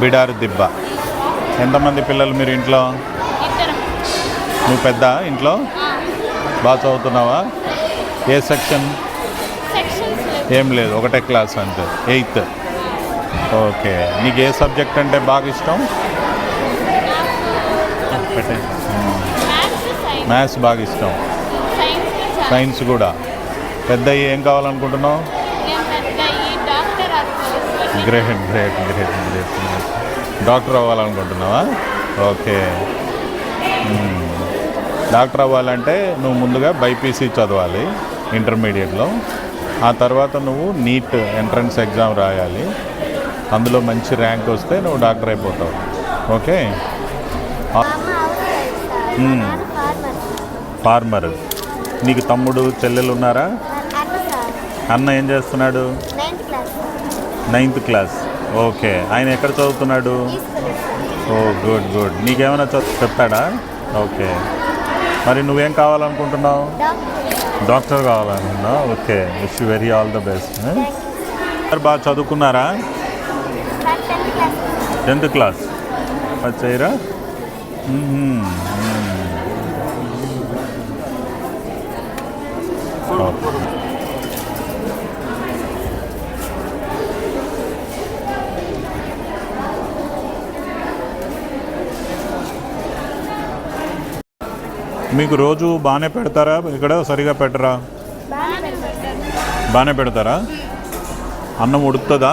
బిడారు దిబ్బ. ఎంతమంది పిల్లలు మీరు ఇంట్లో? నువ్వు పెద్ద ఇంట్లో? బాగా చదువుతున్నావా? ఏ సెక్షన్? ఏం లేదు, ఒకటే క్లాస్ అంతే, 8th. ఓకే. నీకు ఏ సబ్జెక్ట్ అంటే బాగా ఇష్టం? మ్యాథ్స్ బాగా ఇష్టం, సైన్స్ కూడా. పెద్ద ఏం కావాలనుకుంటున్నావు? Great great great great. Doctor అవ్వాలనుకుంటున్నావా? ఓకే. డాక్టర్ అవ్వాలంటే నువ్వు ముందుగా బైపీసీ చదవాలి ఇంటర్మీడియట్లో. ఆ తర్వాత నువ్వు నీట్ ఎంట్రన్స్ ఎగ్జామ్ రాయాలి. అందులో మంచి ర్యాంక్ వస్తే నువ్వు డాక్టర్ అయిపోతావు. ఓకే. ఫార్మర్. నీకు తమ్ముడు చెల్లెలు ఉన్నారా? అన్న ఏం చేస్తున్నాడు? 9th class. ఓకే. ఆయన ఎక్కడ చదువుతున్నాడు? Oh good good. నీకేమైనా చెప్తాడా? ఓకే. మరి నువ్వేం కావాలనుకుంటున్నావు? డాక్టర్ కావాలనుకున్నావు. Okay. Wish very all the best. బాగా చదువుకున్నారా? 10th క్లాస్ చేయరా? మీకు రోజు బాగానే పెడతారా? ఇక్కడ సరిగా పెట్టరా? బాగానే పెడతారా? అన్నం ఉడుకుతుందా?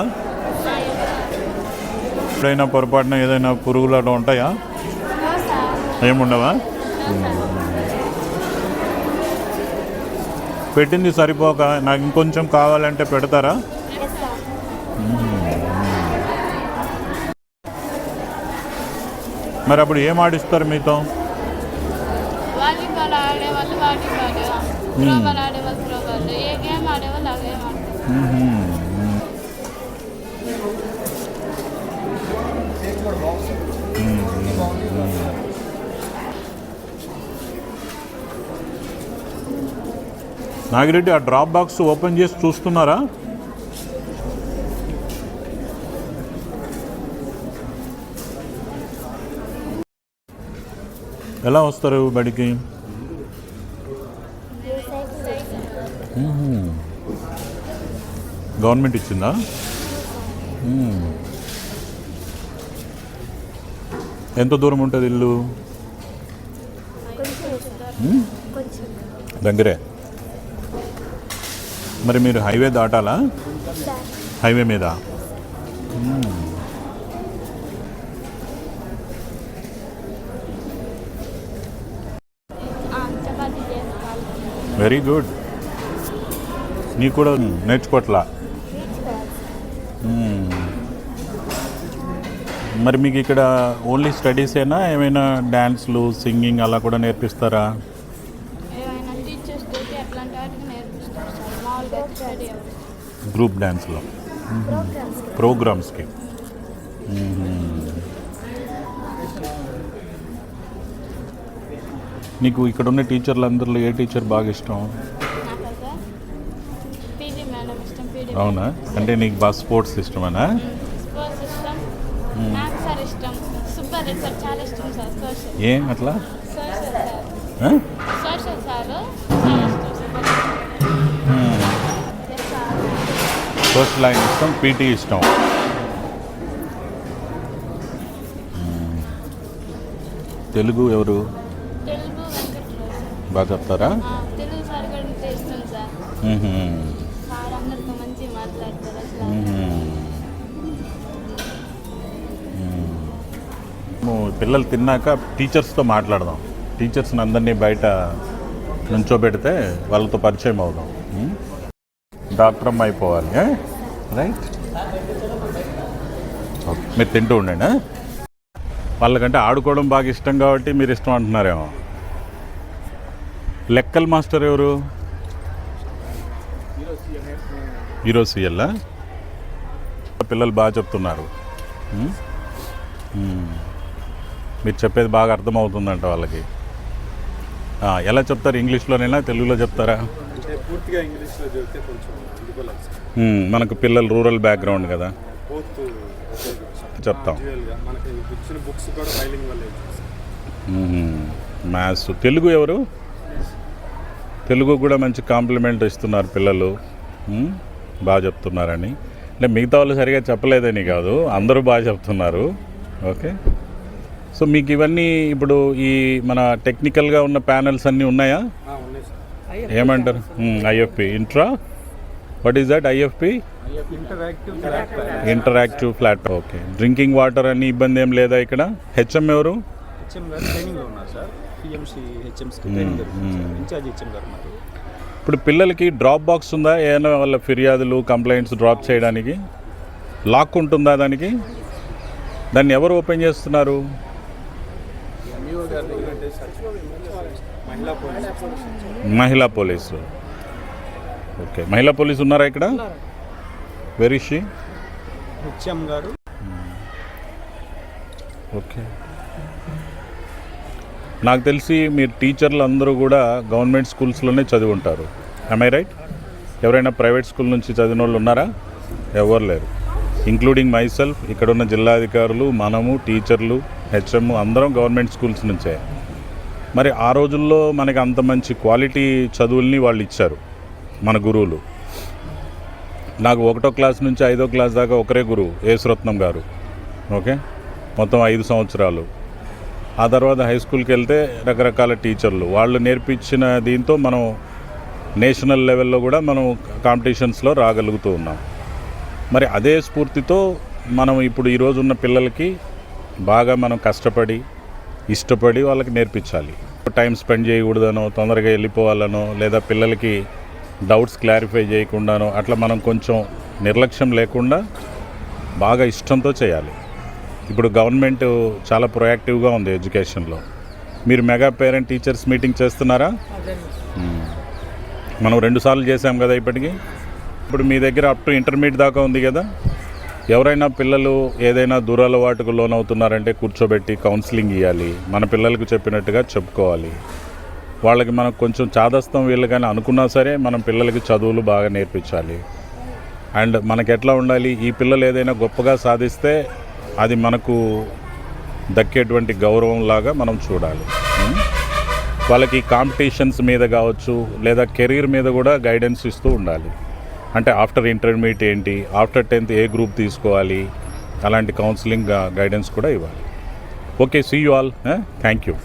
ఎప్పుడైనా పొరపాటున ఏదైనా పురుగులు అట్లా ఉంటాయా? ఏముండవా? పెట్టింది సరిపోక నాకు ఇంకొంచెం కావాలంటే పెడతారా? మరి అప్పుడు ఏం ఆడిస్తారు మీతో? నాగిరెడ్డి, ఆ డ్రాప్ బాక్స్ ఓపెన్ చేసి చూస్తున్నారా? ఎలా వస్తారు బడికి? గవర్నమెంట్ ఇచ్చిందా? ఎంత దూరం ఉంటుంది ఇల్లు? దగ్గరే. మరి మీరు హైవే దాటాలా? హైవే మీద? Very good. నీకు కూడా నేర్చుకోవట్లా? మరి మీకు ఇక్కడ ఓన్లీ స్టడీసేనా? ఏమైనా డ్యాన్స్లు, సింగింగ్ అలా కూడా నేర్పిస్తారా? గ్రూప్ డ్యాన్స్లో, ప్రోగ్రామ్స్కి. నీకు ఇక్కడ ఉన్న టీచర్లందరిలో ఏ టీచర్ బాగా ఇష్టం? అవునా? అంటే నీకు బాగా స్పోర్ట్స్ ఇష్టమేనా? ఏం అట్లా? సోషల్ లైన్ ఇష్టం, పీటీ ఇష్టం. తెలుగు ఎవరు బాగా చెప్తారా? పిల్లలు తిన్నాక టీచర్స్తో మాట్లాడదాం. టీచర్స్ని అందరినీ బయట నుంచోబెడితే వాళ్ళతో పరిచయం అవుదాం. డాక్టర్ అమ్మ అయిపోవాలి. రైట్. ఓకే. మీరు తింటూ ఉండండి. వాళ్ళకంటే ఆడుకోవడం బాగా ఇష్టం కాబట్టి మీరు ఇష్టం అంటున్నారేమో. లెక్కల మాస్టర్ ఎవరు? ఈరోజు సీఎల్లా? పిల్లలు బాగా చెప్తున్నారు. మీరు చెప్పేది బాగా అర్థమవుతుందంట వాళ్ళకి. ఎలా చెప్తారు? ఇంగ్లీష్లోనైనా తెలుగులో చెప్తారా? పూర్తిగా ఇంగ్లీష్లో చెప్తే కొంచెం మనకు పిల్లలు రూరల్ బ్యాక్గ్రౌండ్ కదా. బోత్ చెప్తాం. మనకి ఇచ్చిన బుక్స్ కూడా బైలింగ్ వల్ల మ్యాథ్స్. తెలుగు ఎవరు? తెలుగు కూడా మంచి కాంప్లిమెంట్ ఇస్తున్నారు పిల్లలు, బాగా చెప్తున్నారని. అంటే మిగతా వాళ్ళు సరిగా చెప్పలేదని కాదు, అందరూ బాగా చెప్తున్నారు. ఓకే. సో మీకు ఇవన్నీ ఇప్పుడు ఈ మన టెక్నికల్గా ఉన్న ప్యానెల్స్ అన్నీ ఉన్నాయా? ఉన్నాయి సార్. ఏమంటారు? IFP intra, what is that? IFP interactive flat. Okay. Drinking water అన్ని ఇబ్బంది ఏం లేదా ఇక్కడ? హెచ్ఎం ఎవరు? హెచ్ఎం గారు ట్రైనింగ్లో ఉన్నారు సార్. పిఎంసి హెచ్ఎంస్కి ట్రైనింగ్ జరుగుతుంది సార్. ఇన్ఛార్జ్ హెచ్ఎం గారు ఉన్నారు. ఇప్పుడు పిల్లలకి డ్రాప్ బాక్స్ ఉందా? ఏమైనా వాళ్ళ ఫిర్యాదులు కంప్లైంట్స్ డ్రాప్ చేయడానికి లాక్ ఉంటుందా దానికి? దాన్ని ఎవరు ఓపెన్ చేస్తున్నారు? మహిళా పోలీసు. ఓకే. మహిళా పోలీసు ఉన్నారా ఇక్కడ? వెరీ షీ హెచ్ఎం గారు. ఓకే. నాకు తెలిసి మీరు టీచర్లు అందరూ కూడా గవర్నమెంట్ స్కూల్స్లోనే చదివి ఉంటారు. am I right? ఎవరైనా ప్రైవేట్ స్కూల్ నుంచి చదివిన వాళ్ళు ఉన్నారా? ఎవరు లేరు, ఇంక్లూడింగ్ మై సెల్ఫ్. ఇక్కడున్న జిల్లాధికారులు, మనము, టీచర్లు, హెచ్ఎం అందరం గవర్నమెంట్ స్కూల్స్ నుంచే. మరి ఆ రోజుల్లో మనకి అంత మంచి క్వాలిటీ చదువుల్ని వాళ్ళు ఇచ్చారు మన గురువులు. నాకు 1వ క్లాస్ నుంచి 5వ క్లాస్ దాకా ఒకరే గురువు, యేసురత్నం గారు. ఓకే. మొత్తం 5 సంవత్సరాలు. ఆ తర్వాత హై స్కూల్కి వెళ్తే రకరకాల టీచర్లు వాళ్ళు నేర్పించిన దీంతో మనం నేషనల్ లెవెల్లో కూడా మనం కాంపిటీషన్స్లో రాగలుగుతూ ఉన్నాం. మరి అదే స్ఫూర్తితో మనం ఇప్పుడు ఈరోజు ఉన్న పిల్లలకి బాగా మనం కష్టపడి ఇష్టపడి వాళ్ళకి నేర్పించాలి. టైం స్పెండ్ చేయకూడదనో, తొందరగా వెళ్ళిపోవాలనో, లేదా పిల్లలకి డౌట్స్ క్లారిఫై చేయకుండానో అట్లా మనం కొంచెం నిర్లక్ష్యం లేకుండా బాగా ఇష్టంతో చేయాలి. ఇప్పుడు గవర్నమెంట్ చాలా ప్రొయాక్టివ్గా ఉంది ఎడ్యుకేషన్లో. మీరు మెగా పేరెంట్ టీచర్స్ మీటింగ్ చేస్తున్నారా? మనం 2 సార్లు చేసాం కదా ఇప్పటికీ. ఇప్పుడు మీ దగ్గర అప్ టు ఇంటర్మీడియట్ దాకా ఉంది కదా. ఎవరైనా పిల్లలు ఏదైనా దురలవాటుకు లోనవుతున్నారంటే కూర్చోబెట్టి కౌన్సిలింగ్ ఇవ్వాలి. మన పిల్లలకు చెప్పినట్టుగా చెప్పుకోవాలి. వాళ్ళకి మనం కొంచెం చాదస్తం వీళ్ళు కానీ అనుకున్నా సరే మనం పిల్లలకి చదువులు బాగా నేర్పించాలి. అండ్ మనకి ఎట్లా ఉండాలి, ఈ పిల్లలు ఏదైనా గొప్పగా సాధిస్తే అది మనకు దక్కేటువంటి గౌరవం లాగా మనం చూడాలి. వాళ్ళకి కాంపిటీషన్స్ మీద కావచ్చు, లేదా కెరీర్ మీద కూడా గైడెన్స్ ఇస్తూ ఉండాలి. అంటే ఆఫ్టర్ ఇంటర్మీడియట్ ఏంటి, ఆఫ్టర్ 10th ఏ గ్రూప్ తీసుకోవాలి, అలాంటి కౌన్సిలింగ్ గైడెన్స్ కూడా ఇవ్వాలి. Okay. See you all. Thank you.